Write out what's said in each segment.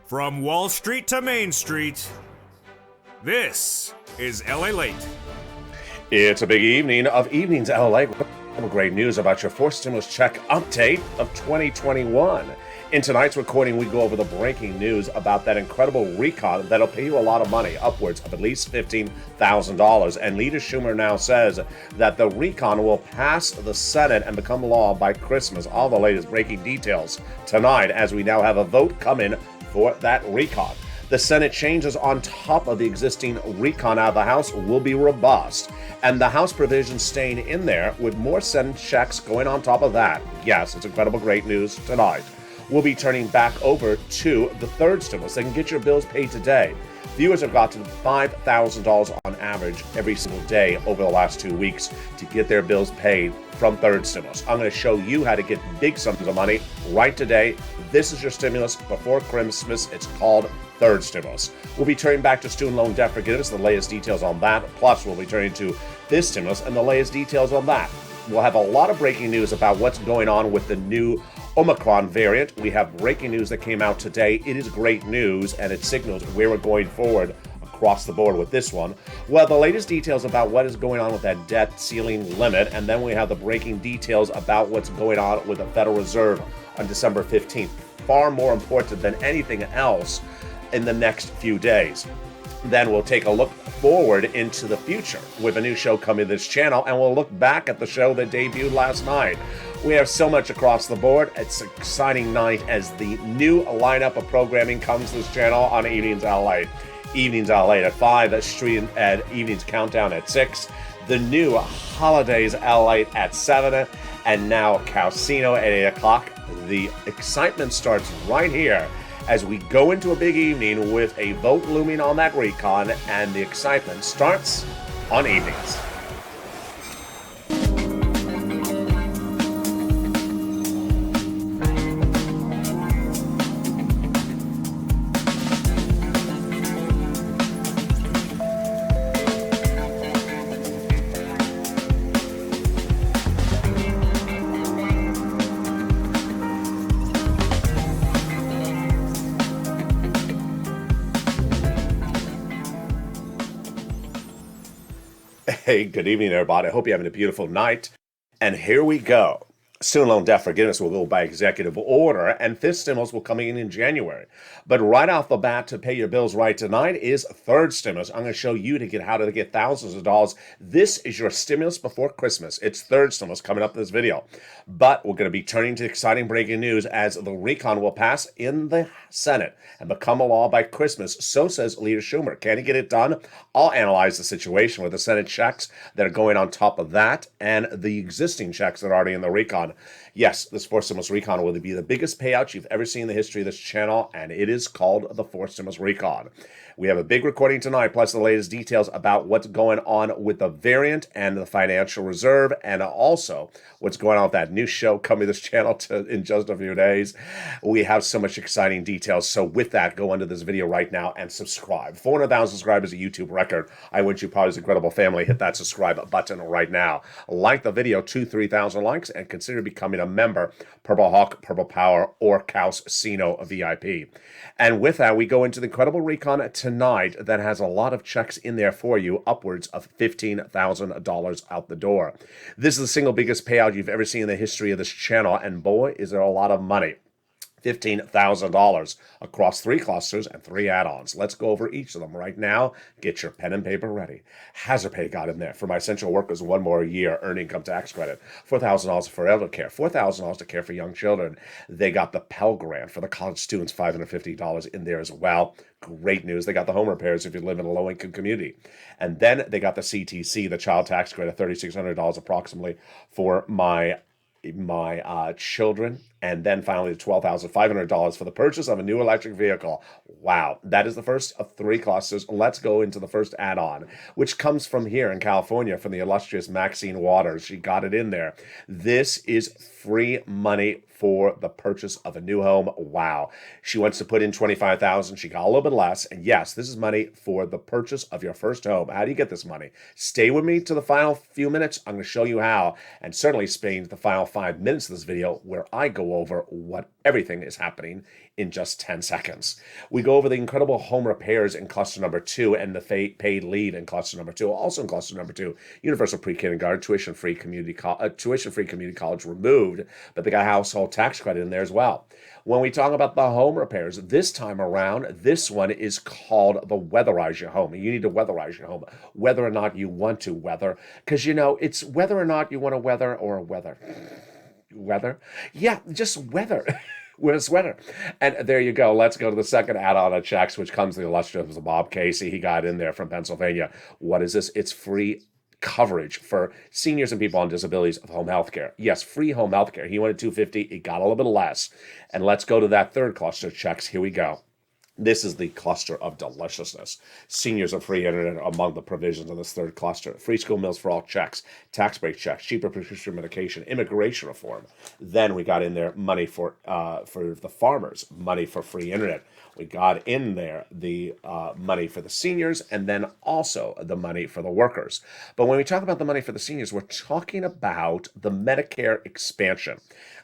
From Wall Street to Main Street, this is LALATE. It's a big evening of Evenings LALATE. Great news about your fourth stimulus check update of 2021. In tonight's recording, we go over the breaking news about that incredible recon that'll pay you a lot of money, upwards of at least $15,000. And Leader Schumer now says that the recon will pass the Senate and become law by Christmas. All the latest breaking details tonight as we now have a vote coming for that recon. The Senate changes on top of the existing recon out of the House will be robust, and the House provisions staying in there with more Senate checks going on top of that. Yes, it's incredible great news tonight. We'll be turning back over to the third stimulus. They can get your bills paid today. Viewers have gotten $5,000 on average every single day over the last 2 weeks to get their bills paid from third stimulus. I'm going to show you how to get big sums of money right today. This is your stimulus before Christmas. It's called third stimulus. We'll be turning back to student loan debt forgiveness, the latest details on that. Plus, we'll be turning to this stimulus and the latest details on that. We'll have a lot of breaking news about what's going on with the new Omicron variant. We have breaking news that came out today. It is great news, and it signals where we're going forward across the board with this one. Well, the latest details about what is going on with that debt ceiling limit, and then we have the breaking details about what's going on with the Federal Reserve on December 15th. Far more important than anything else in the next few days. Then we'll take a look forward into the future with a new show coming to this channel, and we'll look back at the show that debuted last night. We have so much across the board. It's an exciting night as the new lineup of programming comes to this channel on Evenings LA. Evenings LA at 5, Street at Evenings Countdown at 6, the new Holidays LA at 7, and now Casino at 8 o'clock. The excitement starts right here as we go into a big evening with a vote looming on that recon, and the excitement starts on Evenings. Hey, good evening, everybody. I hope you're having a beautiful night. And here we go. Student loan debt forgiveness will go by executive order, and fifth stimulus will come in January. But right off the bat, to pay your bills right tonight is third stimulus. I'm going to show you how to get thousands of dollars. This is your stimulus before Christmas. It's third stimulus coming up in this video. But we're going to be turning to exciting breaking news as the recon will pass in the Senate and become a law by Christmas. So says Leader Schumer. Can he get it done? I'll analyze the situation with the Senate checks that are going on top of that and the existing checks that are already in the recon. Yes, this fourth stimulus recon will be the biggest payout you've ever seen in the history of this channel, and it is called the fourth stimulus recon. We have a big recording tonight, plus the latest details about what's going on with the variant and the financial reserve, and also what's going on with that new show coming to this channel in just a few days. We have so much exciting details. So with that, go into this video right now and subscribe. 400,000 subscribers is a YouTube record. I want you, part of this incredible family, hit that subscribe button right now. Like the video, 3,000 likes, and consider becoming a member, Purple Hawk, Purple Power, or Casino VIP. And with that, we go into the incredible recon tonight that has a lot of checks in there for you, upwards of $15,000 out the door. This is the single biggest payout you've ever seen in the history of this channel, and boy, is there a lot of money. $15,000 across 3 clusters and 3 add-ons. Let's go over each of them right now. Get your pen and paper ready. Hazard pay got in there for my essential workers, 1 more year earned income tax credit. $4,000 for elder care. $4,000 to care for young children. They got the Pell Grant for the college students, $550 in there as well. Great news. They got the home repairs if you live in a low-income community. And then they got the CTC, the child tax credit, $3,600 approximately for my children, and then finally the $12,500 for the purchase of a new electric vehicle. Wow, that is the first of 3 clusters. Let's go into the first add-on, which comes from here in California from the illustrious Maxine Waters. She got it in there. This is free money for the purchase of a new home. Wow. She wants to put in $25,000. She got a little bit less. And yes, this is money for the purchase of your first home. How do you get this money? Stay with me to the final few minutes. I'm going to show you how, and certainly spend the final 5 minutes of this video where I go go over what everything is happening in just 10 seconds. We go over the incredible home repairs in cluster number 2 and the paid leave in cluster number 2. Also in cluster number 2, universal pre-kindergarten, tuition-free community college removed, but they got household tax credit in there as well. When we talk about the home repairs, this time around, this one is called the weatherize your home. You need to weatherize your home, whether or not you want to weather, because it's whether or not you want to weather or weather. Weather? Yeah, just weather. With weather. And there you go. Let's go to the second add-on of checks, which comes to the illustrious Bob Casey. He got in there from Pennsylvania. What is this? It's free coverage for seniors and people on disabilities of home health care. Yes, free home health care. He wanted $250. He got a little bit less. And let's go to that third cluster of checks. Here we go. This is the cluster of deliciousness. Seniors and free internet are among the provisions of this third cluster. Free school meals for all checks, tax break checks, cheaper prescription medication, immigration reform. Then we got in there money for the farmers, money for free internet. We got in there the money for the seniors, and then also the money for the workers. But when we talk about the money for the seniors, we're talking about the Medicare expansion.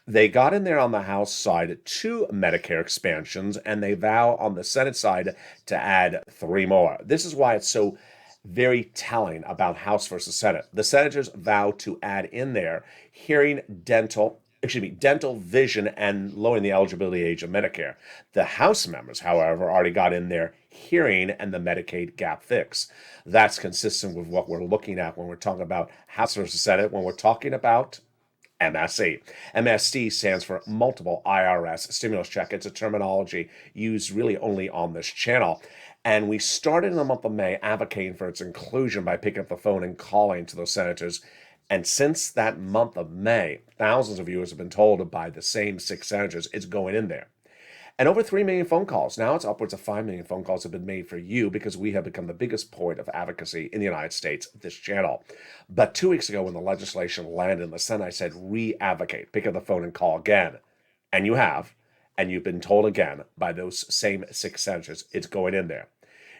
They got in there on the House side 2 Medicare expansions, and they vow on the Senate side to add 3 more. This is why it's so very telling about House versus Senate. The senators vow to add in there dental, vision, and lowering the eligibility age of Medicare. The House members, however, already got in there hearing and the Medicaid gap fix. That's consistent with what we're looking at when we're talking about House versus Senate, when we're talking about MSC. MSD stands for Multiple IRS Stimulus Check. It's a terminology used really only on this channel. And we started in the month of May advocating for its inclusion by picking up the phone and calling to those senators. And since that month of May, thousands of viewers have been told by the same 6 senators it's going in there. And over 3 million phone calls. Now it's upwards of 5 million phone calls have been made for you because we have become the biggest point of advocacy in the United States, this channel. But 2 weeks ago when the legislation landed in the Senate, I said, re-advocate, pick up the phone and call again. And you have. And you've been told again by those same 6 senators, it's going in there.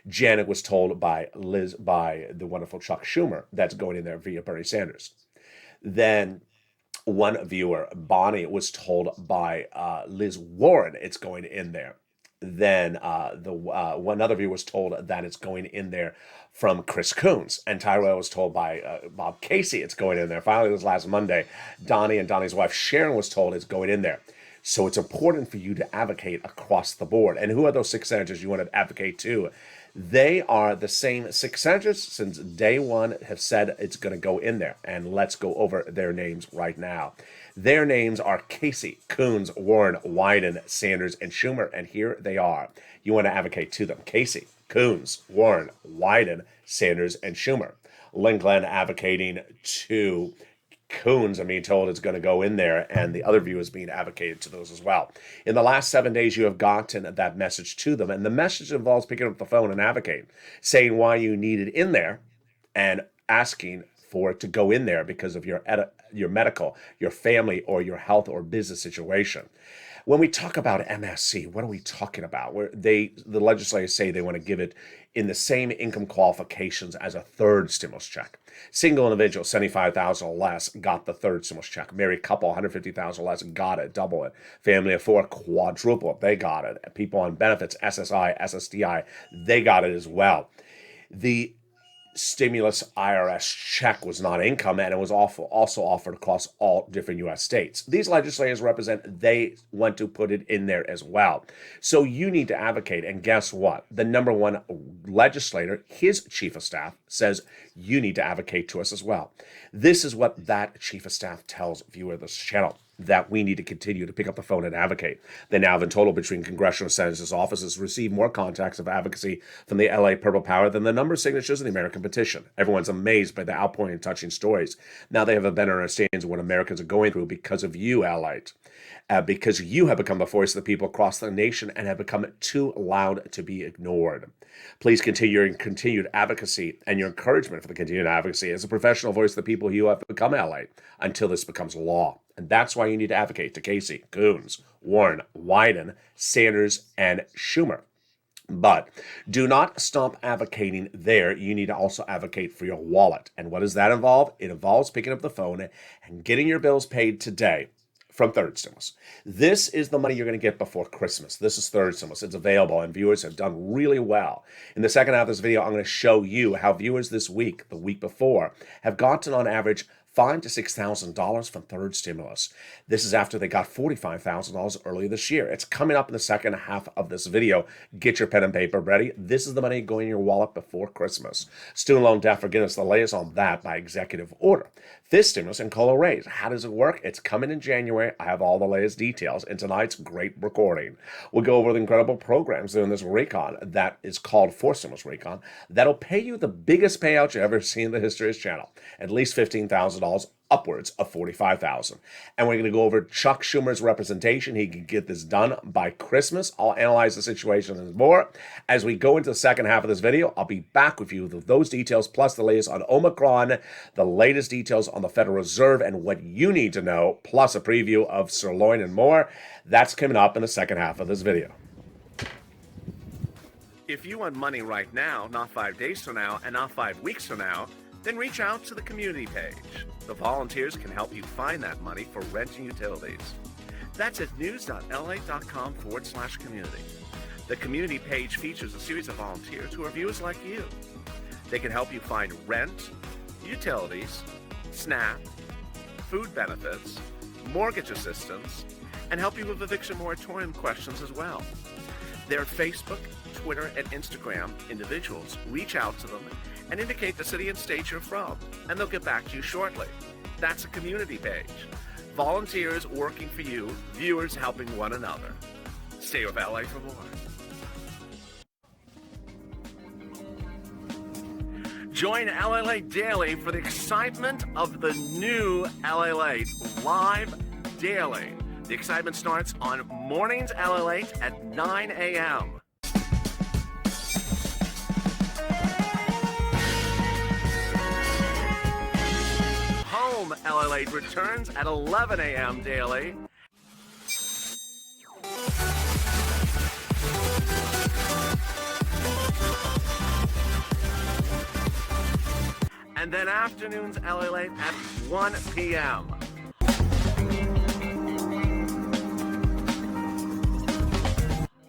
Janet was told by the wonderful Chuck Schumer, that's going in there via Bernie Sanders. Then one viewer, Bonnie, was told by Liz Warren it's going in there. Then one other viewer was told that it's going in there from Chris Coons. And Tyrell was told by Bob Casey it's going in there. Finally, this last Monday, Donnie and Donnie's wife Sharon was told it's going in there. So it's important for you to advocate across the board. And who are those 6 senators you want to advocate to? They are the same 6 senators since day one have said it's going to go in there. And let's go over their names right now. Their names are Casey, Coons, Warren, Wyden, Sanders, and Schumer. And here they are. You want to advocate to them. Casey, Coons, Warren, Wyden, Sanders, and Schumer. Lynn Glenn advocating to Coons, I'm being told it's going to go in there, and the other view is being advocated to those as well. In the last 7 days, you have gotten that message to them, and the message involves picking up the phone and advocating, saying why you need it in there, and asking for it to go in there because of your medical, your family, or your health or business situation. When we talk about MSC, what are we talking about? The legislators say they want to give it in the same income qualifications as a third stimulus check. Single individual, $75,000 or less, got the third stimulus check. Married couple, $150,000 or less, got it, double it. Family of 4, quadruple it, they got it. People on benefits, SSI, SSDI, they got it as well. The stimulus IRS check was not income, and it was also offered across all different U.S. states. These legislators represent, they want to put it in there as well. So you need to advocate, and guess what? The number one legislator, his chief of staff, says you need to advocate to us as well. This is what that chief of staff tells viewers of this channel, that we need to continue to pick up the phone and advocate. They now have in total between congressional senators' offices received more contacts of advocacy from the LA Purple Power than the number of signatures in the American petition. Everyone's amazed by the outpouring and touching stories. Now they have a better understanding of what Americans are going through because of you, LALATE. Because you have become the voice of the people across the nation and have become too loud to be ignored. Please continue your continued advocacy and your encouragement for the continued advocacy as a professional voice of the people you have become, LA, until this becomes law. And that's why you need to advocate to Casey, Coons, Warren, Wyden, Sanders, and Schumer. But do not stop advocating there. You need to also advocate for your wallet. And what does that involve? It involves picking up the phone and getting your bills paid today from third stimulus. This is the money you're going to get before Christmas. This is third stimulus. It's available, and viewers have done really well. In the second half of this video, I'm going to show you how viewers this week, the week before, have gotten on average $5,000 to $6,000 from third stimulus. This is after they got $45,000 earlier this year. It's coming up in the second half of this video. Get your pen and paper ready. This is the money going in your wallet before Christmas. Student loan debt forgiveness, the latest on that by executive order. Fifth stimulus and COLA raise. How does it work? It's coming in January. I have all the latest details in tonight's great recording. We'll go over the incredible programs during this recon that is called fourth stimulus recon that'll pay you the biggest payout you ever seen in the history of this channel. At least $15,000, upwards of $45,000. And we're going to go over Chuck Schumer's representation. He can get this done by Christmas. I'll analyze the situation and more. As we go into the second half of this video, I'll be back with you with those details, plus the latest on Omicron, the latest details on the Federal Reserve and what you need to know, plus a preview of sirloin and more. That's coming up in the second half of this video. If you want money right now, not 5 days from now, and not 5 weeks from now, then reach out to the community page. The volunteers can help you find that money for rent and utilities. That's at news.lalate.com/community. The community page features a series of volunteers who are viewers like you. They can help you find rent, utilities, SNAP, food benefits, mortgage assistance, and help you with eviction moratorium questions as well. They're Facebook, Twitter, and Instagram individuals. Reach out to them and indicate the city and state you're from, and they'll get back to you shortly. That's a community page. Volunteers working for you, viewers helping one another. Stay with LA for more. Join LALATE daily for the excitement of the new LALATE live daily. The excitement starts on mornings LALATE at 9 a.m. Home LALATE returns at 11 a.m. daily. And then afternoons LALATE at 1 p.m.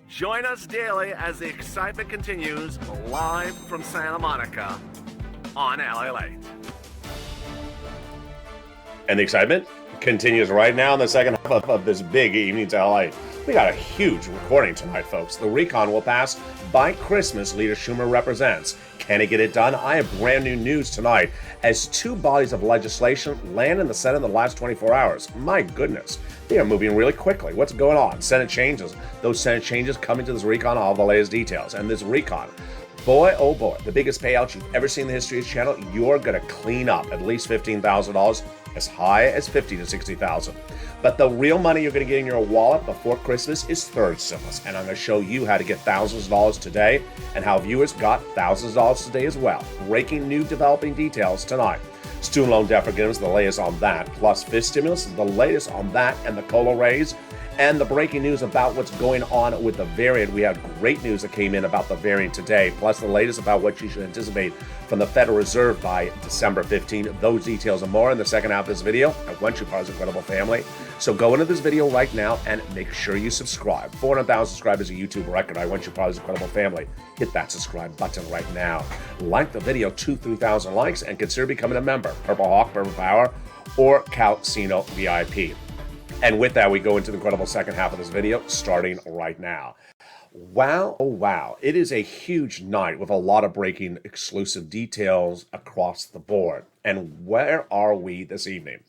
Join us daily as the excitement continues live from Santa Monica on LALATE. And the excitement continues right now in the second half of this big evening to LA. We got a huge recording tonight, folks. The recon will pass by Christmas, Leader Schumer represents. Can he get it done? I have brand new news tonight as 2 bodies of legislation land in the Senate in the last 24 hours. My goodness, they are moving really quickly. What's going on? Senate changes. Those Senate changes coming to this recon, all the latest details. And this recon, boy, oh boy, the biggest payout you've ever seen in the history of this channel. You're going to clean up at least $15,000, as high as $50,000 to $60,000. But the real money you're going to get in your wallet before Christmas is third stimulus. And I'm going to show you how to get thousands of dollars today and how viewers got thousands of dollars today as well. Breaking new developing details tonight. Student loan debt forgiveness, the latest on that. Plus fifth stimulus, the latest on that and the COLA raise. And the breaking news about what's going on with the variant. We had great news that came in about the variant today, plus the latest about what you should anticipate from the Federal Reserve by December 15th. Those details and more in the second half of this video. I want you part of this incredible family. So go into this video right now and make sure you subscribe. 400,000 subscribers is a YouTube record. I want you part of this incredible family. Hit that subscribe button right now. Like the video, 2,000-3,000 likes, and consider becoming a member. Purple Hawk, Purple Power, or Calcino VIP. And with that, we go into the incredible second half of this video, starting right now. Wow, oh wow, it is a huge night with a lot of breaking exclusive details across the board. And where are we this evening?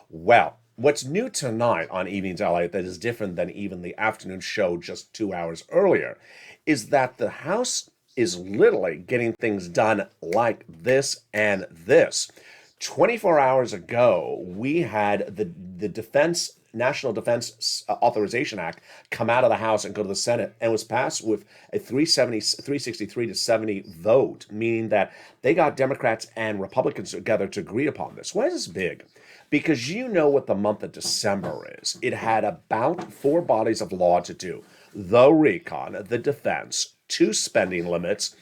Well, what's new tonight on Evenings LA that is different than even the afternoon show just 2 hours earlier is that the House is literally getting things done like this and this. 24 hours ago, we had the National Defense Authorization Act come out of the House and go to the Senate, and was passed with a 363 to 70 vote, meaning that they got Democrats and Republicans together to agree upon this. Why is this big? Because you know what the month of December is. It had about 4 bodies of law to do: the recon, the defense, 2 spending limits,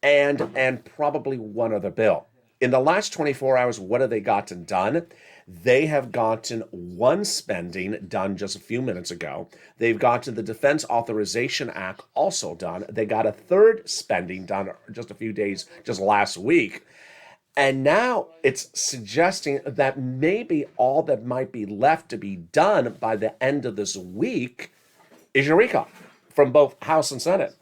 and probably 1 other bill. In the last 24 hours, what have they gotten done? They have gotten one spending done just a few minutes ago. They've gotten the Defense Authorization Act also done. They got a third spending done just a few days, just last week. And now it's suggesting that maybe all that might be left to be done by the end of this week is your recon from both House and Senate.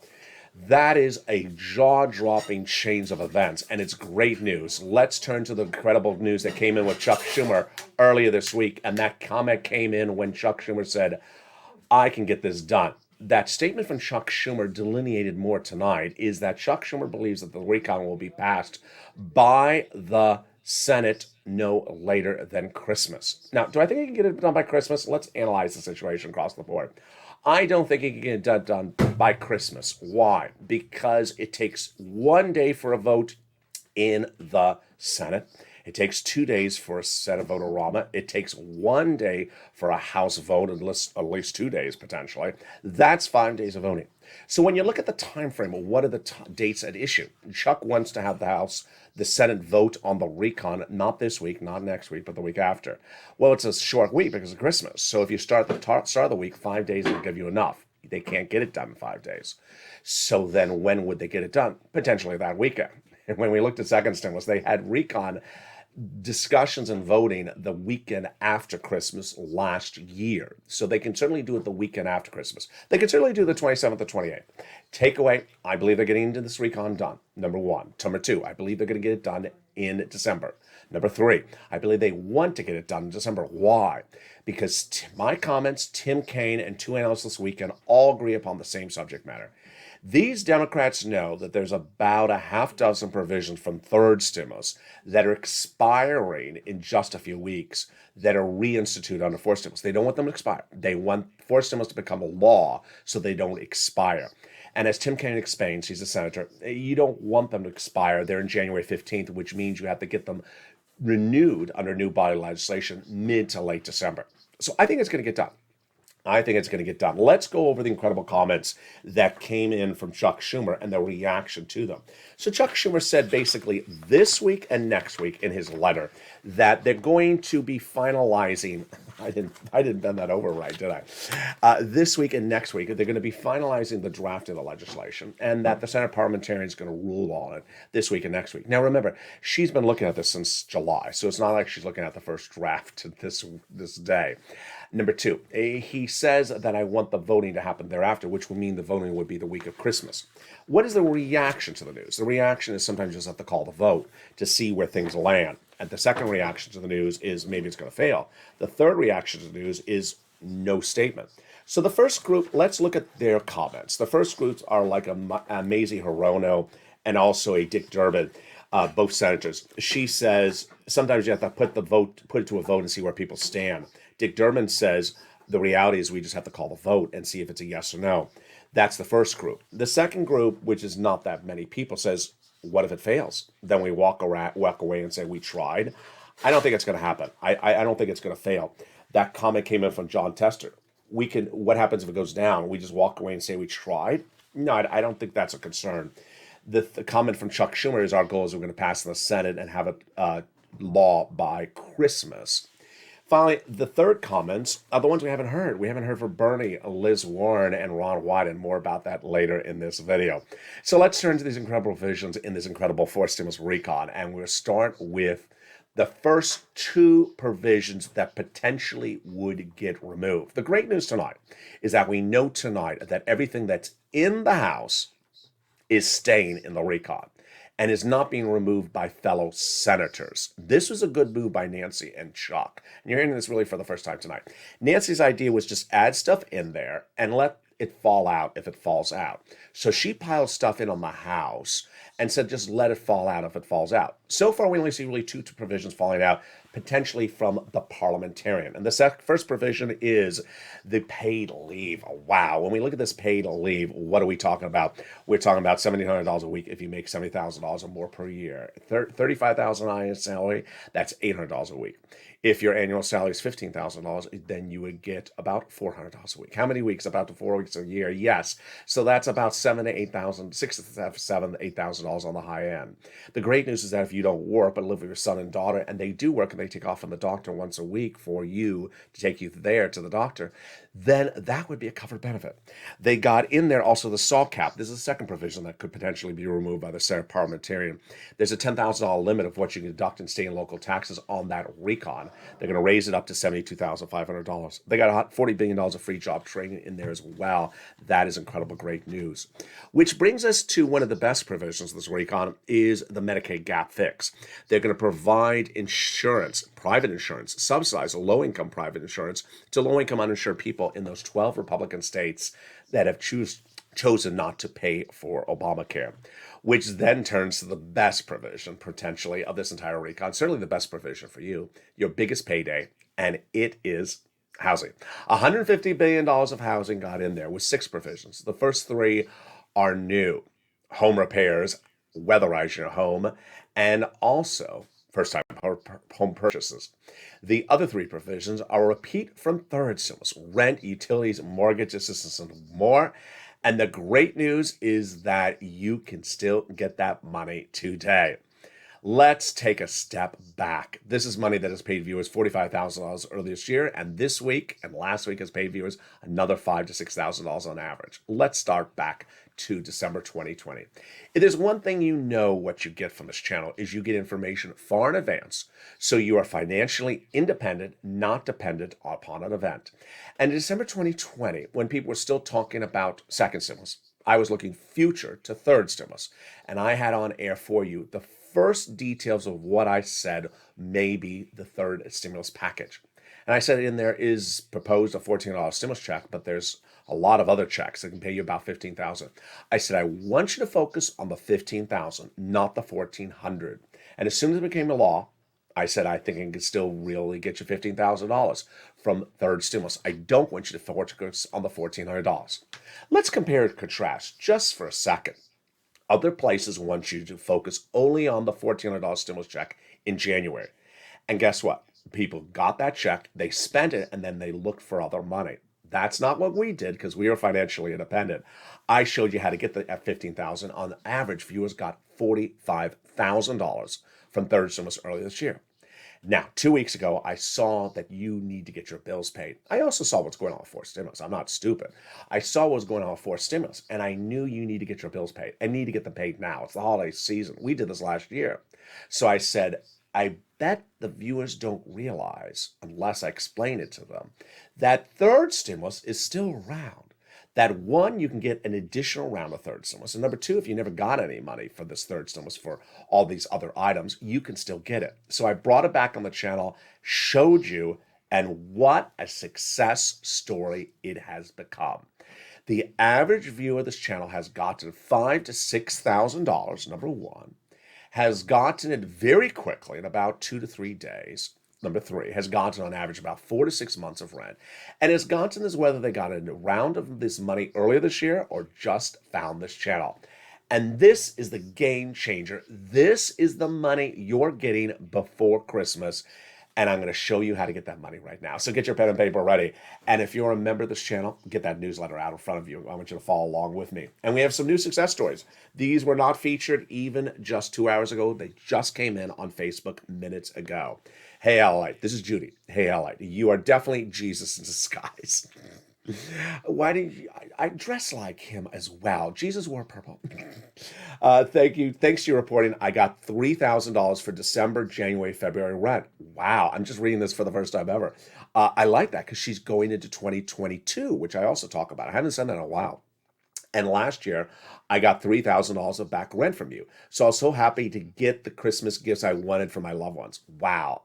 That is a jaw-dropping chains of events, and it's great news. Let's turn to the incredible news that came in with Chuck Schumer earlier this week, and that comment came in when Chuck Schumer said, I can get this done. That statement from Chuck Schumer delineated more tonight is that Chuck Schumer believes that the recon will be passed by the Senate no later than Christmas. Now, do I think he can get it done by Christmas? Let's analyze the situation across the board. I don't think he can get it done by Christmas. Why? Because it takes 1 day for a vote in the Senate. It takes 2 days for a Senate vote-a-rama. It takes 1 day for a House vote, at least 2 days potentially. That's 5 days of voting. So when you look at the time frame, what are the dates at issue? Chuck wants to have the Senate vote on the recon, not this week, not next week, but the week after. Well, it's a short week because of Christmas. So if you start of the week, 5 days will give you enough. They can't get it done in 5 days. So then when would they get it done? Potentially that weekend. And when we looked at second stimulus, they had recon discussions and voting the weekend after Christmas last year. So they can certainly do it the weekend after Christmas. They can certainly do the 27th or 28th. Takeaway, I believe they're getting into this recon done, number one. Number two, I believe they're going to get it done in December. Number three, I believe they want to get it done in December. Why? Because my comments, Tim Kaine, and two analysts this weekend all agree upon the same subject matter. These Democrats know that there's about a half dozen provisions from third stimulus that are expiring in just a few weeks that are reinstituted under fourth stimulus. They don't want them to expire. They want fourth stimulus to become a law so they don't expire. And as Tim Kaine explains, he's a senator, you don't want them to expire. They're in January 15th, which means you have to get them renewed under new body legislation mid to late December. So I think it's going to get done. I think it's going to get done. Let's go over the incredible comments that came in from Chuck Schumer and the reaction to them. So Chuck Schumer said basically this week and next week in his letter that they're going to be finalizing. I didn't bend that over right, did I? This week and next week, they're going to be finalizing the draft of the legislation, and that the Senate parliamentarian is going to rule on it this week and next week. Now, remember, she's been looking at this since July, so it's not like she's looking at the first draft this day. Number two, he says that I want the voting to happen thereafter, which would mean the voting would be the week of Christmas. What is the reaction to the news? The reaction is sometimes you just have to call the vote to see where things land. And the second reaction to the news is maybe it's going to fail. The third reaction to the news is no statement. So the first group, let's look at their comments. The first groups are like a Mazie Hirono and also a Dick Durbin, both senators. She says sometimes you have to put it to a vote and see where people stand. Dick Durbin says the reality is we just have to call the vote and see if it's a yes or no. That's the first group. The second group, which is not that many people, says, what if it fails? Then we walk away and say we tried. I don't think it's going to happen. I don't think it's going to fail. That comment came in from John Tester. What happens if it goes down? We just walk away and say we tried? No, I don't think that's a concern. The comment from Chuck Schumer is our goal is we're going to pass in the Senate and have a law by Christmas. Finally, the third comments are the ones we haven't heard. We haven't heard from Bernie, Liz Warren, and Ron Wyden. More about that later in this video. So let's turn to these incredible provisions in this incredible fourth stimulus recon. And we'll start with the first two provisions that potentially would get removed. The great news tonight is that we know tonight that everything that's in the House is staying in the recon and is not being removed by fellow senators. This was a good move by Nancy and Chuck. And you're hearing this really for the first time tonight. Nancy's idea was just add stuff in there and let it fall out if it falls out. So she piled stuff in on the House and said just let it fall out if it falls out. So far, we only see really two provisions falling out, potentially from the parliamentarian. And the first provision is the paid leave. Wow. When we look at this paid leave, what are we talking about? We're talking about $1,700 a week if you make $70,000 or more per year. $35,000 salary, that's $800 a week. If your annual salary is $15,000, then you would get about $400 a week. How many weeks? About 4 weeks a year. Yes. So that's about $8,000 on the high end. The great news is that if you don't work but live with your son and daughter, and they do work and they take off from the doctor once a week for you to take you there to the doctor, then that would be a covered benefit. They got in there also the SALT cap. This is the second provision that could potentially be removed by the Senate parliamentarian. There's a $10,000 limit of what you can deduct in state and local taxes on that recon. They're going to raise it up to $72,500. They got $40 billion of free job training in there as well. That is incredible, great news. Which brings us to one of the best provisions of this recon is the Medicaid gap fix. They're going to provide insurance, private insurance, subsidize low-income private insurance to low-income uninsured people in those 12 Republican states that have chosen not to pay for Obamacare, which then turns to the best provision potentially of this entire recon, certainly the best provision for you, your biggest payday, and it is housing. $150 billion of housing got in there with 6 provisions. The first 3 are new: home repairs, weatherize your home, and also first-time home purchases. The other 3 provisions are a repeat from third stimulus: rent, utilities, mortgage assistance, and more. And the great news is that you can still get that money today. Let's take a step back. This is money that has paid viewers $45,000 earlier this year, and this week and last week has paid viewers another $5,000 to $6,000 on average. Let's start back to December 2020. If there's one thing you know what you get from this channel is you get information far in advance, so you are financially independent, not dependent upon an event. And in December 2020, when people were still talking about second stimulus, I was looking future to third stimulus, and I had on air for you the first details of what I said may be the third stimulus package. And I said in there is proposed a $1,400 stimulus check, but there's a lot of other checks that can pay you about $15,000. I said, I want you to focus on the $15,000, not the $1,400. And as soon as it became a law, I said, I think it can still really get you $15,000 from third stimulus. I don't want you to focus on the $1,400. Let's compare and contrast just for a second. Other places want you to focus only on the $1,400 stimulus check in January. And guess what? People got that check, they spent it, and then they looked for other money. That's not what we did because we are financially independent. I showed you how to get the $15,000. On average, viewers got $45,000 from third stimulus earlier this year. Now, 2 weeks ago, I saw that you need to get your bills paid. I also saw what's going on with fourth stimulus. I'm not stupid. I saw what was going on with fourth stimulus, and I knew you need to get your bills paid and need to get them paid now. It's the holiday season. We did this last year. So I said, I bet the viewers don't realize, unless I explain it to them, that third stimulus is still around. That one, you can get an additional round of third stimulus. And number 2, if you never got any money for this third stimulus for all these other items, you can still get it. So I brought it back on the channel, showed you, and what a success story it has become. The average viewer of this channel has gotten $5,000 to $6,000, number 1, has gotten it very quickly in about 2 to 3 days. Number 3, has gotten on average about 4 to 6 months of rent, and has gotten this whether they got a round of this money earlier this year or just found this channel. And this is the game changer. This is the money you're getting before Christmas. And I'm going to show you how to get that money right now. So get your pen and paper ready. And if you're a member of this channel, get that newsletter out in front of you. I want you to follow along with me. And we have some new success stories. These were not featured even just 2 hours ago. They just came in on Facebook minutes ago. Hey, LALATE. This is Judy. Hey, LALATE. You are definitely Jesus in disguise. Why did you? I dress like him as well. Jesus wore purple. Thank you. Thanks to your reporting, I got $3,000 for December, January, February rent. Wow. I'm just reading this for the first time ever. I like that because she's going into 2022, which I also talk about. I haven't said that in a while. And last year, I got $3,000 of back rent from you. So I was so happy to get the Christmas gifts I wanted for my loved ones. Wow.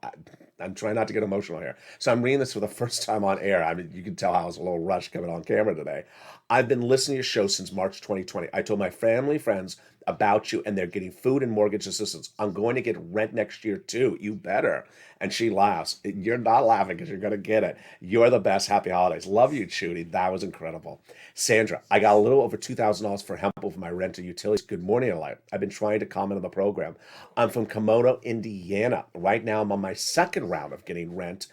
I'm trying not to get emotional here. So I'm reading this for the first time on air. I mean, you can tell I was a little rushed coming on camera today. I've been listening to your show since March 2020. I told my family, friends about you, and they're getting food and mortgage assistance. I'm going to get rent next year too. You better. And she laughs. You're not laughing because you're going to get it. You're the best. Happy holidays. Love you, Judy. That was incredible. Sandra, I got a little over $2,000 for help with my rent and utilities. Good morning, Eli. I've been trying to comment on the program. I'm from Komodo, Indiana. Right now, I'm on my second round of getting rent,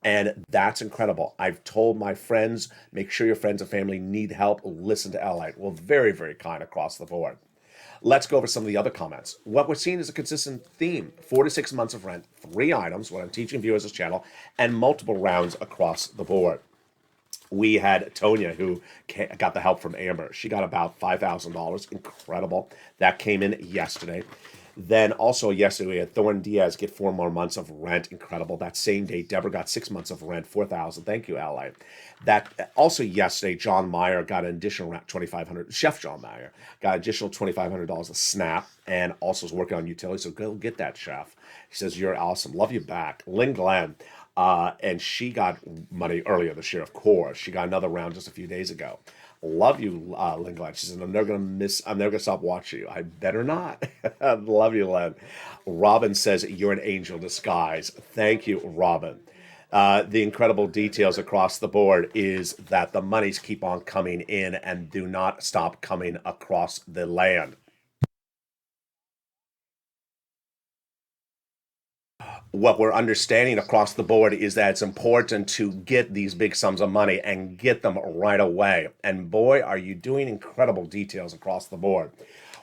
and that's incredible. I've told my friends, make sure your friends and family need help. Listen to LALATE. Well, very, very kind across the board. Let's go over some of the other comments. What we're seeing is a consistent theme: 4 to 6 months of rent, 3 items, what I'm teaching viewers this channel, and multiple rounds across the board. We had Tonya, who got the help from Amber. She got about $5,000. Incredible. That came in yesterday. Then also yesterday, we had Thorn Diaz get 4 more months of rent. Incredible. That same day, Deborah got 6 months of rent, $4,000. Thank you, Ally. That also yesterday, John Meyer got an additional $2,500. Chef John Meyer got additional $2,500 of SNAP, and also is working on utilities. So go get that, Chef. He says, you're awesome. Love you back. Lynn Glenn. And she got money earlier this year, of course. She got another round just a few days ago. Love you, Lynn Glenn. She said, I'm never gonna stop watching you. I better not. Love you, Lynn. Robin says, you're an angel in disguise. Thank you, Robin. The incredible details across the board is that the monies keep on coming in and do not stop coming across the land. What we're understanding across the board is that it's important to get these big sums of money and get them right away. And boy, are you doing incredible details across the board.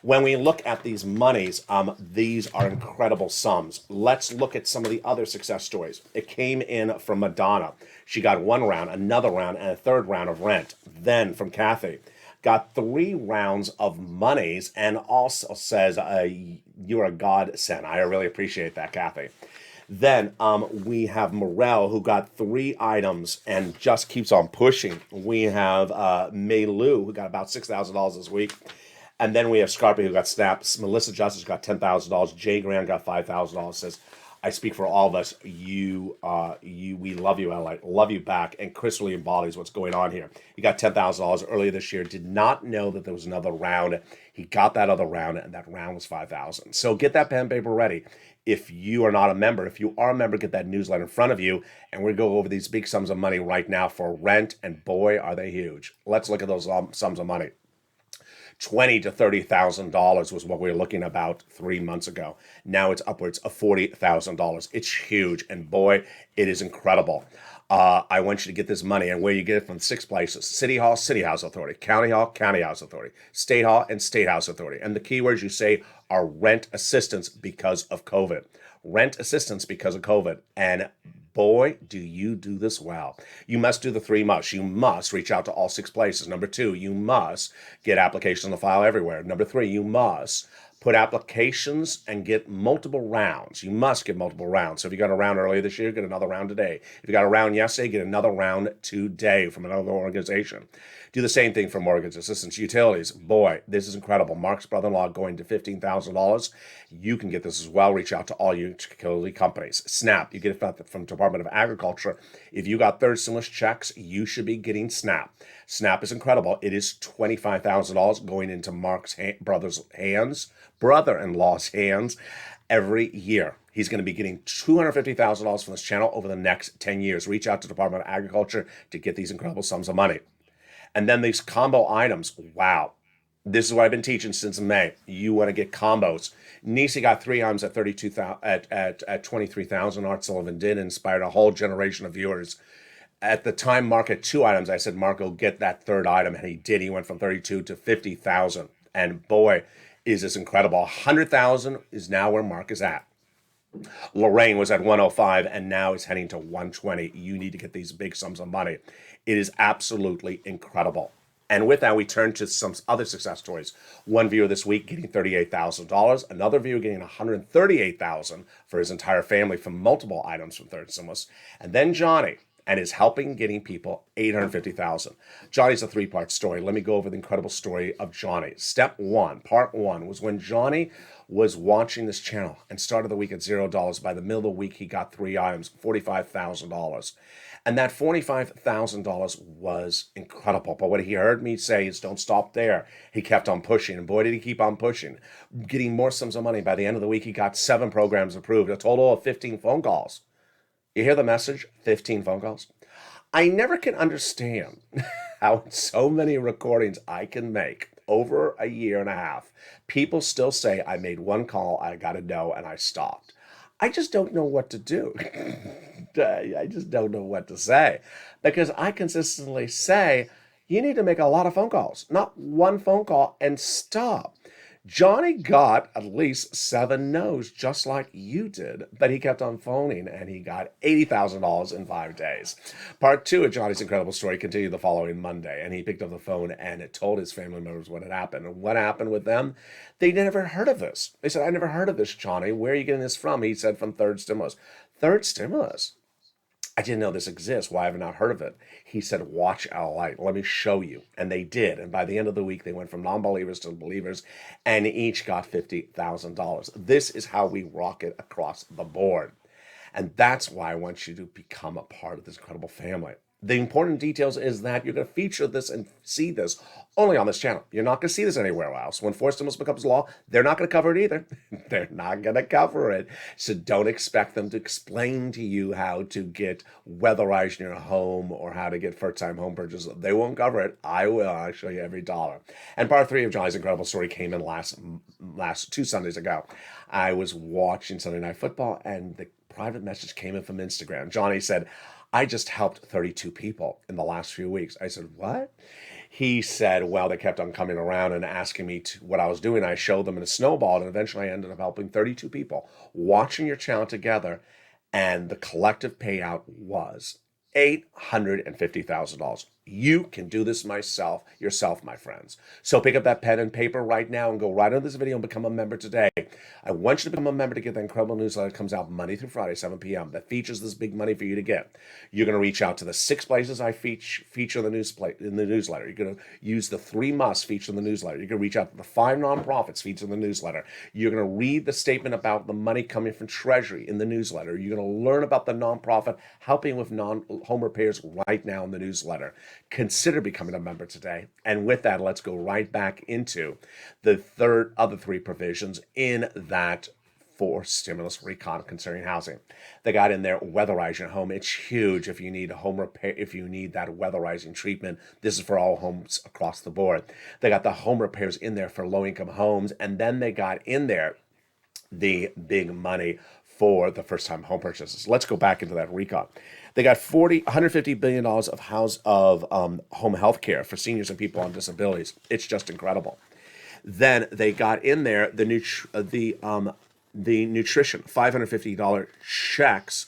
When we look at these monies, these are incredible sums. Let's look at some of the other success stories. It came in from Madonna. She got 1 round, another round, and a 3rd round of rent. Then from Kathy, got 3 rounds of monies, and also says, you're a godsend. I really appreciate that, Kathy. Then we have Morel, who got 3 items and just keeps on pushing. We have Mei Lu, who got about $6,000 this week. And then we have Scarpy, who got snaps. Melissa Justice got $10,000. Jay Graham got $5,000. Says, I speak for all of us. We love you, LA. Love you back. And Chris really embodies what's going on here. He got $10,000 earlier this year. Did not know that there was another round. He got that other round, and that round was $5,000. So get that pen and paper ready. If you are not a member, if you are a member, get that newsletter in front of you, and we're going to go over these big sums of money right now for rent, and boy, are they huge. Let's look at those sums of money. $20,000 to $30,000 was what we were looking about 3 months ago. Now it's upwards of $40,000. It's huge, and boy, it is incredible. I want you to get this money, and where you get it from 6 places: City Hall, City House Authority; County Hall, County House Authority; State Hall, and State House Authority. And the keywords you say are rent assistance because of COVID. Rent assistance because of COVID. And boy, do you do this well. You must do the 3 musts. You must reach out to all 6 places. Number 2, you must get applications on the file everywhere. Number 3, you must put applications and get multiple rounds. You must get multiple rounds. So if you got a round earlier this year, get another round today. If you got a round yesterday, get another round today from another organization. Do the same thing for mortgage assistance, utilities. Boy, this is incredible. Mark's brother-in-law going to $15,000. You can get this as well. Reach out to all utility companies. SNAP, you get it from Department of Agriculture. If you got 3rd stimulus checks, you should be getting SNAP. SNAP is incredible. It is $25,000 going into Mark's brother-in-law's hands every year. He's going to be getting $250,000 from this channel over the next 10 years. Reach out to Department of Agriculture to get these incredible sums of money. And then these combo items. Wow. This is what I've been teaching since May. You want to get combos. Nisi got 3 items at $23,000. Art Sullivan did, inspired a whole generation of viewers. At the time, Mark had 2 items. I said, Mark, go get that 3rd item. And he did. He went from 32 to 50,000. And boy, is this incredible. 100,000 is now where Mark is at. Lorraine was at 105 and now is heading to 120. You need to get these big sums of money. It is absolutely incredible. And with that, we turn to some other success stories. One viewer this week getting $38,000. Another viewer getting $138,000 for his entire family from multiple items from 3rd stimulus. And then Johnny, and is helping getting people $850,000. Johnny's a 3-part story. Let me go over the incredible story of Johnny. Step 1, part 1, was when Johnny was watching this channel and started the week at $0. By the middle of the week, he got 3 items, $45,000. And that $45,000 was incredible. But what he heard me say is, don't stop there. He kept on pushing, and boy, did he keep on pushing. Getting more sums of money. By the end of the week, he got 7 programs approved, a total of 15 phone calls. You hear the message? 15 phone calls. I never can understand how so many recordings I can make over a year and a half. People still say, I made one call, I got a no, and I stopped. I just don't know what to do. I just don't know what to say because I consistently say, you need to make a lot of phone calls, not one phone call and stop. Johnny got at least 7 no's, just like you did, but he kept on phoning and he got $80,000 in 5 days. Part 2 of Johnny's incredible story continued the following Monday, and he picked up the phone and it told his family members what had happened. And what happened with them? They never heard of this. They said, I never heard of this, Johnny. Where are you getting this from? He said, from third stimulus. Third stimulus? I didn't know this exists. Why have I not heard of it? He said, watch LALATE. Let me show you. And they did. And by the end of the week, they went from non-believers to believers and each got $50,000. This is how we rock it across the board. And that's why I want you to become a part of this incredible family. The important details is that you're going to feature this and see this only on this channel. You're not going to see this anywhere else. When forced stimulus becomes law, they're not going to cover it either. They're not going to cover it. So don't expect them to explain to you how to get weatherized in your home or how to get first-time home purchase. They won't cover it. I will. I'll show you every dollar. And part 3 of Johnny's incredible story came in last 2 Sundays ago. I was watching Sunday Night Football and the private message came in from Instagram. Johnny said, I just helped 32 people in the last few weeks. I said, what? He said, well, they kept on coming around and asking me what I was doing. I showed them in a snowball, and eventually I ended up helping 32 people watching your channel together, and the collective payout was $850,000. You can do this yourself, my friends. So pick up that pen and paper right now and go right under this video and become a member today. I want you to become a member to get the incredible newsletter that comes out Monday through Friday, 7 p.m. that features this big money for you to get. You're going to reach out to the 6 places I feature in the newsletter. You're going to use the 3 musts featured in the newsletter. You're going to reach out to the 5 nonprofits featured in the newsletter. You're going to read the statement about the money coming from Treasury in the newsletter. You're going to learn about the nonprofit helping with home repairs right now in the newsletter. Consider becoming a member today. And with that, let's go right back into the other 3 provisions in that forced stimulus recon concerning housing. They got in there, weatherize your home. It's huge if you need a home repair, if you need that weatherizing treatment. This is for all homes across the board. They got the home repairs in there for low-income homes. And then they got in there the big money for the first-time home purchases. Let's go back into that recon. They got $150 billion of home health care for seniors and people on disabilities. It's just incredible. Then they got in there the nutrition, $550 checks,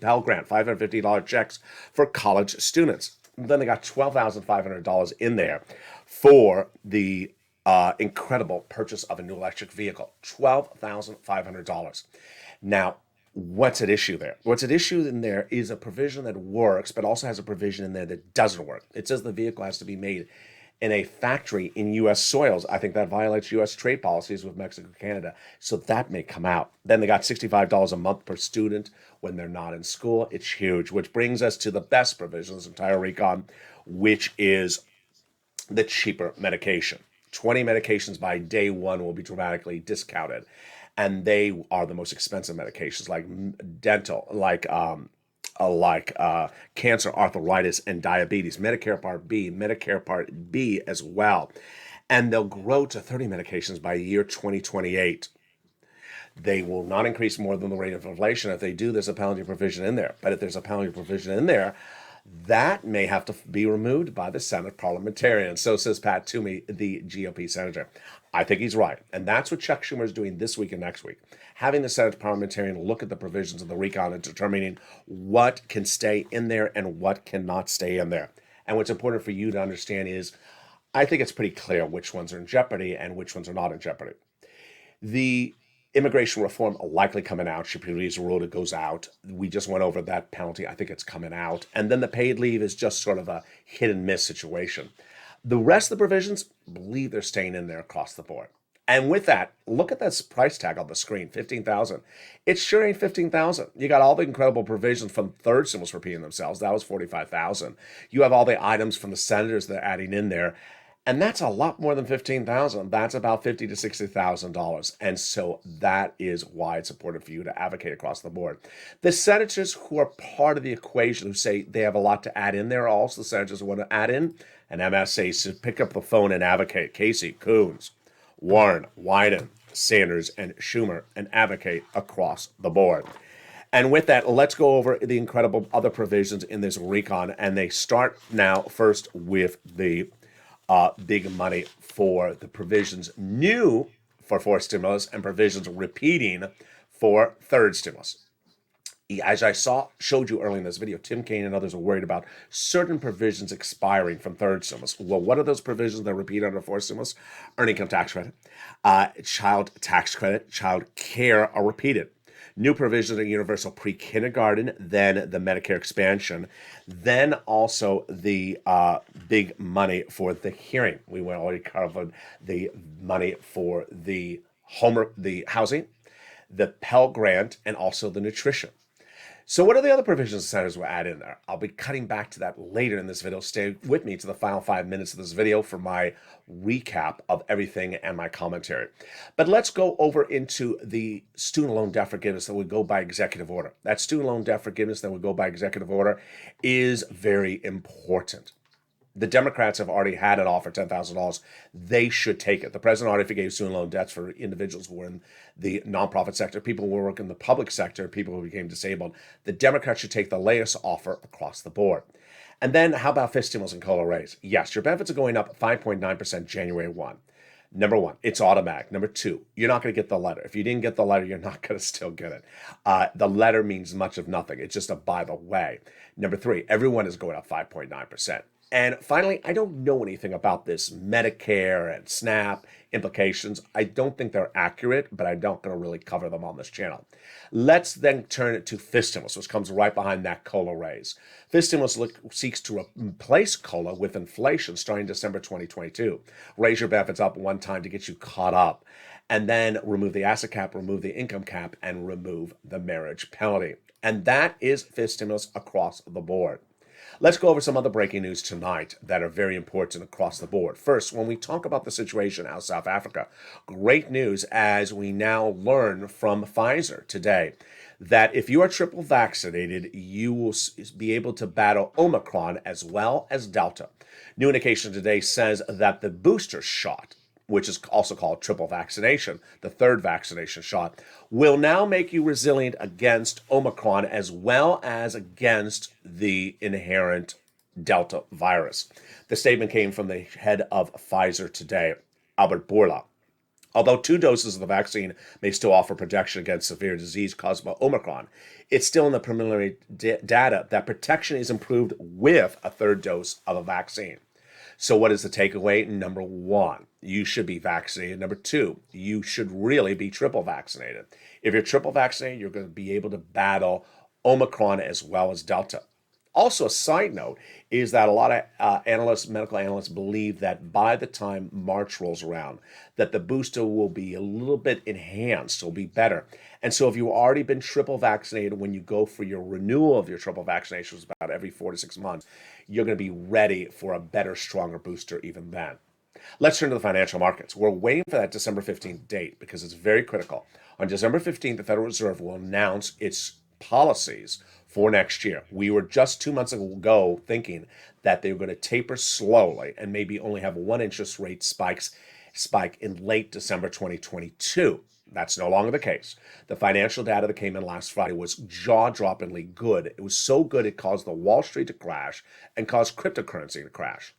Pell Grant, $550 checks for college students. Then they got $12,500 in there for the incredible purchase of a new electric vehicle, $12,500. Now, what's at issue there? What's at issue in there is a provision that works, but also has a provision in there that doesn't work. It says the vehicle has to be made in a factory in U.S. soils. I think that violates U.S. trade policies with Mexico and Canada. So that may come out. Then they got $65 a month per student when they're not in school. It's huge, which brings us to the best provision of this entire recon, which is the cheaper medication. 20 medications by day 1 will be dramatically discounted. And they are the most expensive medications, like dental, like cancer, arthritis, and diabetes. Medicare Part B, Medicare Part B as well. And they'll grow to 30 medications by year 2028. They will not increase more than the rate of inflation. If they do, there's a penalty provision in there. But if there's a penalty provision in there, that may have to be removed by the Senate parliamentarian. So says Pat Toomey, the GOP senator. I think he's right. And that's what Chuck Schumer is doing this week and next week. Having the Senate parliamentarian look at the provisions of the recon and determining what can stay in there and what cannot stay in there. And what's important for you to understand is, I think it's pretty clear which ones are in jeopardy and which ones are not in jeopardy. The immigration reform likely coming out. Shapiri's rule, it goes out. We just went over that penalty. I think it's coming out. And then the paid leave is just sort of a hit and miss situation. The rest of the provisions, believe they're staying in there across the board. And with that, look at this price tag on the screen, $15,000. It sure ain't $15,000. You got all the incredible provisions from third stimulus repeating themselves. That was $45,000. You have all the items from the senators that are adding in there. And that's a lot more than $15,000. That's about $50,000 to $60,000. And so that is why it's important for you to advocate across the board. The senators who are part of the equation who say they have a lot to add in there, are also the senators who want to add in and MSA should pick up the phone and advocate. Casey, Coons, Warren, Wyden, Sanders, and Schumer, and advocate across the board. And with that, let's go over the incredible other provisions in this recon. And they start now first with the big money for the provisions new for fourth stimulus and provisions repeating for third stimulus. As I showed you earlier in this video, Tim Kaine and others are worried about certain provisions expiring from third stimulus. Well, what are those provisions that repeat under fourth stimulus? Earned income tax credit, child tax credit, child care are repeated. New provisions in universal pre-kindergarten, then the Medicare expansion, then also the big money for the hearing. We already covered the money for the housing, the Pell Grant, and also the nutrition. So what are the other provisions the senators will add in there? I'll be cutting back to that later in this video. Stay with me to the final 5 minutes of this video for my recap of everything and my commentary. But let's go over into the student loan debt forgiveness that would go by executive order. That student loan debt forgiveness that would go by executive order is very important. The Democrats have already had an offer, $10,000. They should take it. The president already forgave student loan debts for individuals who were in the nonprofit sector, people who were working in the public sector, people who became disabled. The Democrats should take the latest offer across the board. And then how about fifth stimulus and COLA raise? Yes, your benefits are going up 5.9% January 1. Number one, it's automatic. Number two, you're not going to get the letter. If you didn't get the letter, you're not going to still get it. The letter means much of nothing. It's just a by the way. Number three, everyone is going up 5.9%. And finally, I don't know anything about this Medicare and SNAP implications. I don't think they're accurate, but I'm not going to really cover them on this channel. Let's then turn it to fifth stimulus, which comes right behind that COLA raise. Fifth stimulus seeks to replace COLA with inflation starting December 2022. Raise your benefits up one time to get you caught up, and then remove the asset cap, remove the income cap, and remove the marriage penalty. And that is fifth stimulus across the board. Let's go over some other breaking news tonight that are very important across the board. First, when we talk about the situation out of South Africa, great news as we now learn from Pfizer today that if you are triple vaccinated, you will be able to battle Omicron as well as Delta. New indication today says that the booster shot, which is also called triple vaccination, the third vaccination shot, will now make you resilient against Omicron as well as against the inherent Delta virus. The statement came from the head of Pfizer today, Albert Bourla. Although 2 doses of the vaccine may still offer protection against severe disease caused by Omicron, it's still in the preliminary data that protection is improved with a third dose of a vaccine. So what is the takeaway? Number one, you should be vaccinated. Number two, you should really be triple vaccinated. If you're triple vaccinated, you're going to be able to battle Omicron as well as Delta. Also, a side note is that a lot of medical analysts believe that by the time March rolls around, that the booster will be a little bit enhanced, will be better. And so if you've already been triple vaccinated, when you go for your renewal of your triple vaccinations about every 4 to 6 months, you're going to be ready for a better, stronger booster even then. Let's turn to the financial markets. We're waiting for that December 15th date because it's very critical. On December 15th, the Federal Reserve will announce its policies for next year. We were just 2 months ago thinking that they were going to taper slowly and maybe only have one interest rate spike in late December 2022. That's no longer the case. The financial data that came in last Friday was jaw-droppingly good. It was so good it caused the Wall Street to crash and caused cryptocurrency to crash.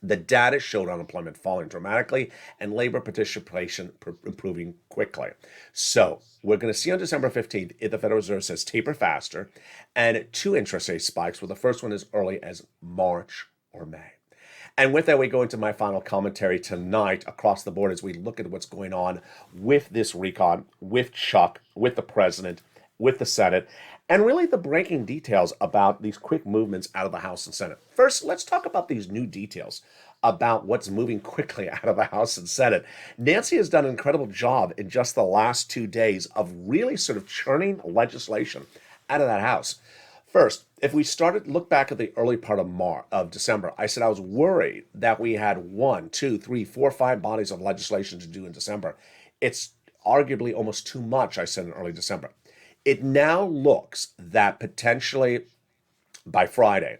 The data showed unemployment falling dramatically and labor participation improving quickly. So we're going to see on December 15th if the Federal Reserve says taper faster and 2 interest rate spikes, with the first one as early as March or May. And with that, we go into my final commentary tonight across the board as we look at what's going on with this recon, with Chuck, with the president, with the Senate, and really the breaking details about these quick movements out of the House and Senate. First, let's talk about these new details about what's moving quickly out of the House and Senate. Nancy has done an incredible job in just the last 2 days of really sort of churning legislation out of that House. First, if we look back at the early part of December, I said I was worried that we had 1, 2, 3, 4, 5 bodies of legislation to do in December. It's arguably almost too much, I said in early December. It now looks that potentially by Friday,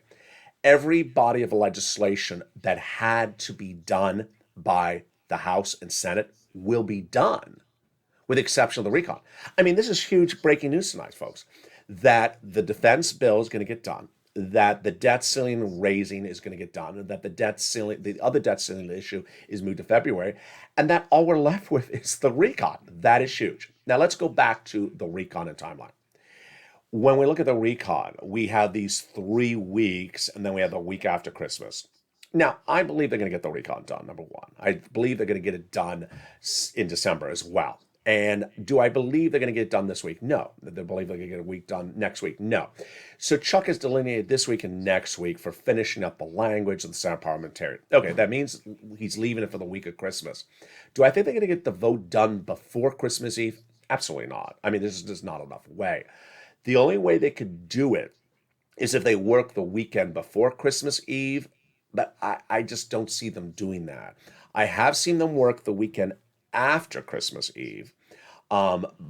every body of legislation that had to be done by the House and Senate will be done, with the exception of the recon. I mean, this is huge breaking news tonight, folks, that the defense bill is going to get done, that the debt ceiling raising is going to get done, and that the other debt ceiling issue is moved to February, and that all we're left with is the recon. That is huge. Now let's go back to the recon and timeline. When we look at the recon, we have these 3 weeks, and then we have the week after Christmas. Now, I believe they're going to get the recon done, number one. I believe they're going to get it done in December as well. And do I believe they're going to get it done this week? No. Do I believe they're going to get a week done next week? No. So Chuck has delineated this week and next week for finishing up the language of the Senate parliamentarian. Okay, that means he's leaving it for the week of Christmas. Do I think they're going to get the vote done before Christmas Eve? Absolutely not. I mean, there's just not enough way. The only way they could do it is if they work the weekend before Christmas Eve, but I just don't see them doing that. I have seen them work the weekend after Christmas Eve,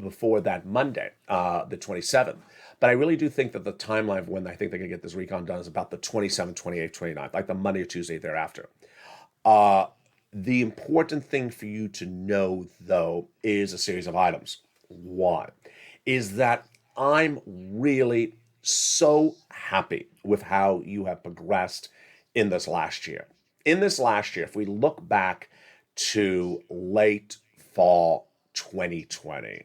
before that Monday, the 27th. But I really do think that the timeline of when I think they're going to get this recon done is about the 27th, 28th, 29th, like the Monday or Tuesday thereafter. The important thing for you to know, though, is a series of items. One is that I'm really so happy with how you have progressed in this last year. In this last year, if we look back to late fall 2020,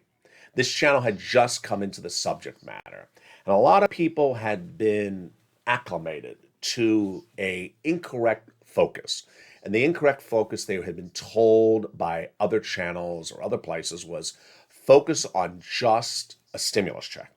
this channel had just come into the subject matter, and a lot of people had been acclimated to a incorrect focus. And the incorrect focus they had been told by other channels or other places was focus on just a stimulus check.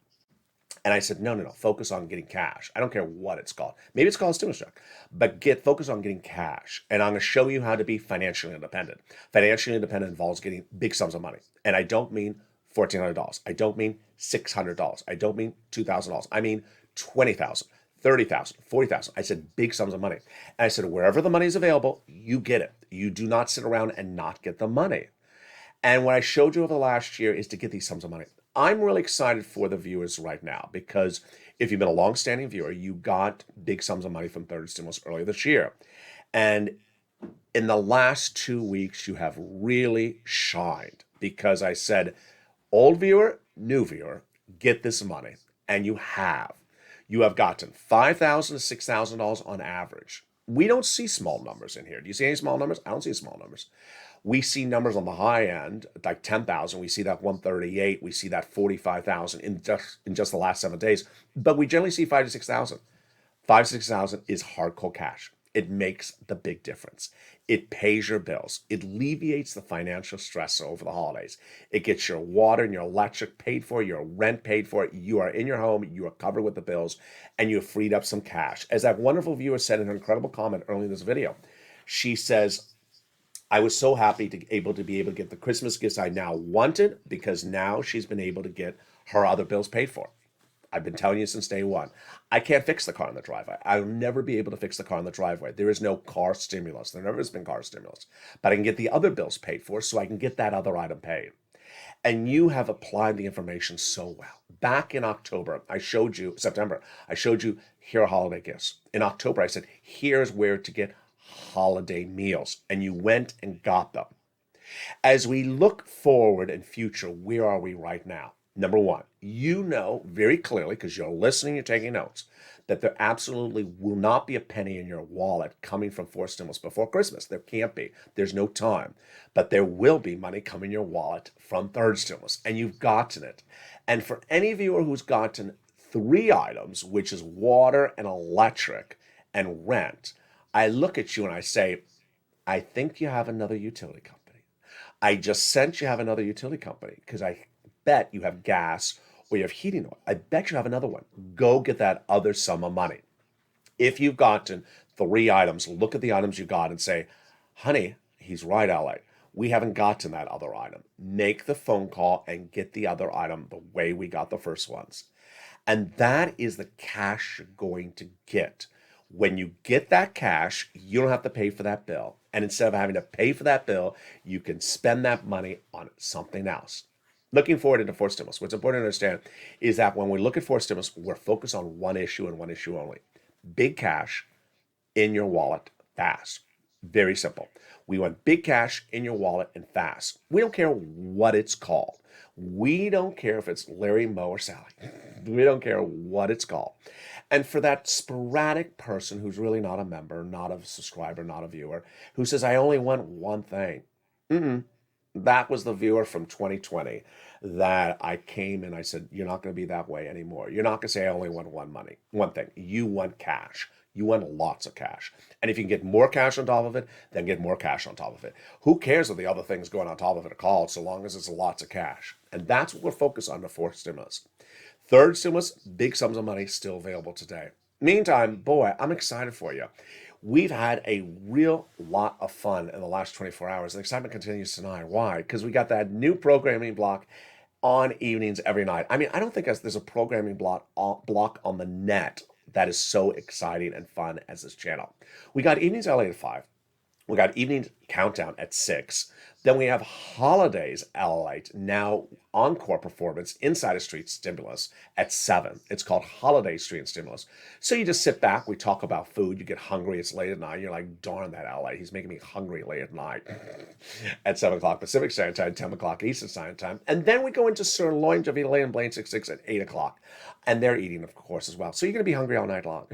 And I said, no, focus on getting cash. I don't care what it's called. Maybe it's called a stimulus check, but focus on getting cash. And I'm going to show you how to be financially independent. Financially independent involves getting big sums of money. And I don't mean $1,400. I don't mean $600. I don't mean $2,000. I mean $20,000, $30,000, $40,000. I said big sums of money. And I said, wherever the money is available, you get it. You do not sit around and not get the money. And what I showed you over the last year is to get these sums of money. I'm really excited for the viewers right now because if you've been a long-standing viewer, you got big sums of money from third stimulus earlier this year. And in the last 2 weeks, you have really shined because I said, old viewer, new viewer, get this money. And you have. You have gotten $5,000 to $6,000 on average. We don't see small numbers in here. Do you see any small numbers? I don't see small numbers. We see numbers on the high end, like 10,000. We see that 138. We see that 45,000 in just the last 7 days. But we generally see 5,000 to 6,000. 5,000 to 6,000 is hardcore cash. It makes the big difference. It pays your bills. It alleviates the financial stress over the holidays. It gets your water and your electric paid for, your rent paid for. You are in your home. You are covered with the bills, and you have freed up some cash. As that wonderful viewer said in her incredible comment early in this video, she says, I was so happy to be able to get the Christmas gifts I now wanted because now she's been able to get her other bills paid for. I've been telling you since day one. I can't fix the car in the driveway. I'll never be able to fix the car in the driveway. There is no car stimulus. There never has been car stimulus. But I can get the other bills paid for so I can get that other item paid. And you have applied the information so well. Back in October, September, I showed you here are holiday gifts. In October, I said, here's where to get holiday meals. And you went and got them. As we look forward in future, where are we right now? Number one, you know very clearly, because you're listening, you're taking notes, that there absolutely will not be a penny in your wallet coming from fourth stimulus before Christmas. There can't be. There's no time. But there will be money coming in your wallet from third stimulus, and you've gotten it. And for any viewer who's gotten 3 items, which is water and electric and rent, I look at you and I say, I think you have another utility company. I just sent you have another utility company because I bet you have gas or you have heating oil. I bet you have another one. Go get that other sum of money. If you've gotten 3 items, look at the items you got and say, honey, he's right, LA. We haven't gotten that other item. Make the phone call and get the other item the way we got the first ones. And that is the cash you're going to get. When you get that cash, you don't have to pay for that bill. And instead of having to pay for that bill, you can spend that money on something else. Looking forward into fourth stimulus, what's important to understand is that when we look at fourth stimulus, we're focused on one issue and one issue only. Big cash in your wallet fast. Very simple. We want big cash in your wallet and fast. We don't care what it's called. We don't care if it's Larry, Moe, or Sally. We don't care what it's called. And for that sporadic person who's really not a member, not a subscriber, not a viewer, who says, I only want one thing. That was the viewer from 2020 that I came and I said, you're not going to be that way anymore. You're not going to say, I only want one thing. You want cash. You want lots of cash. And if you can get more cash on top of it, then get more cash on top of it. Who cares what the other things going on top of it are called, so long as it's lots of cash? And that's what we're focused on the fourth stimulus. Third stimulus, big sums of money still available today. Meantime, boy, I'm excited for you. We've had a real lot of fun in the last 24 hours. The excitement continues tonight. Why? Because we got that new programming block on evenings every night. I mean, I don't think there's a programming block on the net that is so exciting and fun as this channel. We got evenings LA at 5. We got evening countdown at 6. Then we have holidays LALATE, now Encore performance inside a street stimulus at 7. It's called Holiday Street Stimulus. So you just sit back, we talk about food, you get hungry, it's late at night, you're like, darn that LA, he's making me hungry late at night. At 7 o'clock Pacific Standard Time, 10 o'clock Eastern Standard Time. And then we go into Sirloin, Javila, and Blaine 66 at 8 o'clock. And they're eating, of course, as well. So you're going to be hungry all night long.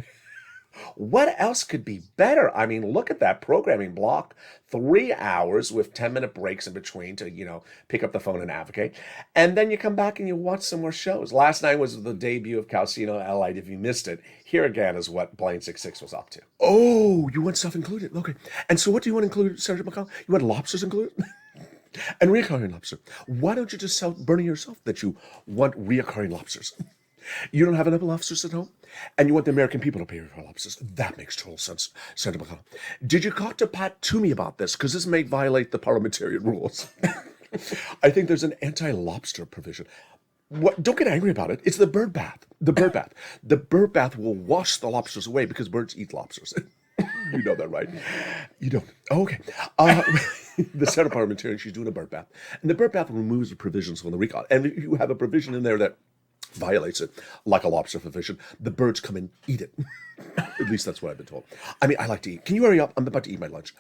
What else could be better? I mean, look at that programming block. 3 hours with 10-minute breaks in between to, pick up the phone and advocate. And then you come back and you watch some more shows. Last night was the debut of Calcino LALATE. If you missed it, here again is what Blaine 66 was up to. Oh, you want stuff included? Okay. And so what do you want included, Sergeant McCall? You want lobsters included? And reoccurring lobster. Why don't you just tell Bernie yourself that you want reoccurring lobsters? You don't have enough lobsters at home? And you want the American people to pay for lobsters? That makes total sense, Senator McConnell. Did you talk to Pat Toomey about this? Because this may violate the parliamentarian rules. I think there's an anti-lobster provision. What? Don't get angry about it. It's the bird bath. The bird bath. The bird bath will wash the lobsters away because birds eat lobsters. You know that, right? You don't. Oh, okay. The Senate parliamentarian, she's doing a bird bath. And the bird bath removes the provisions from the recall. And if you have a provision in there that violates it, like a lobster provision, the birds come and eat it. At least that's what I've been told. I mean, I like to eat. Can you hurry up? I'm about to eat my lunch.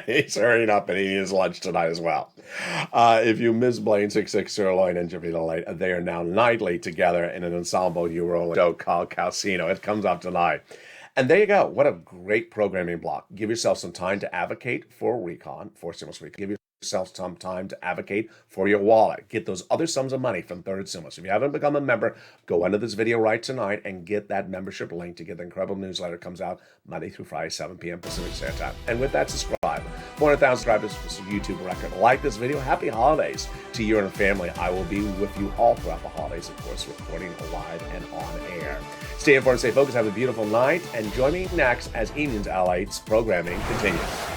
He's hurrying up and eating his lunch tonight as well. If you miss Blaine 66 Sirloin and Javila LALATE, they are now nightly together in an ensemble Euro show called Calcino. It comes up tonight. And there you go. What a great programming block. Give yourself some time to advocate for recon, for stimulus recon. Give yourself some time to advocate for your wallet. Get those other sums of money from third stimulus. If you haven't become a member, go under this video right tonight and get that membership link to get the incredible newsletter. It comes out Monday through Friday, 7 p.m. Pacific Standard Time. And with that, subscribe. 400,000 subscribers is a YouTube record. Like this video. Happy holidays to you and your family. I will be with you all throughout the holidays, of course, recording live and on air. Stay informed, stay focused, have a beautiful night, and join me next as Evenings LALATE's programming continues.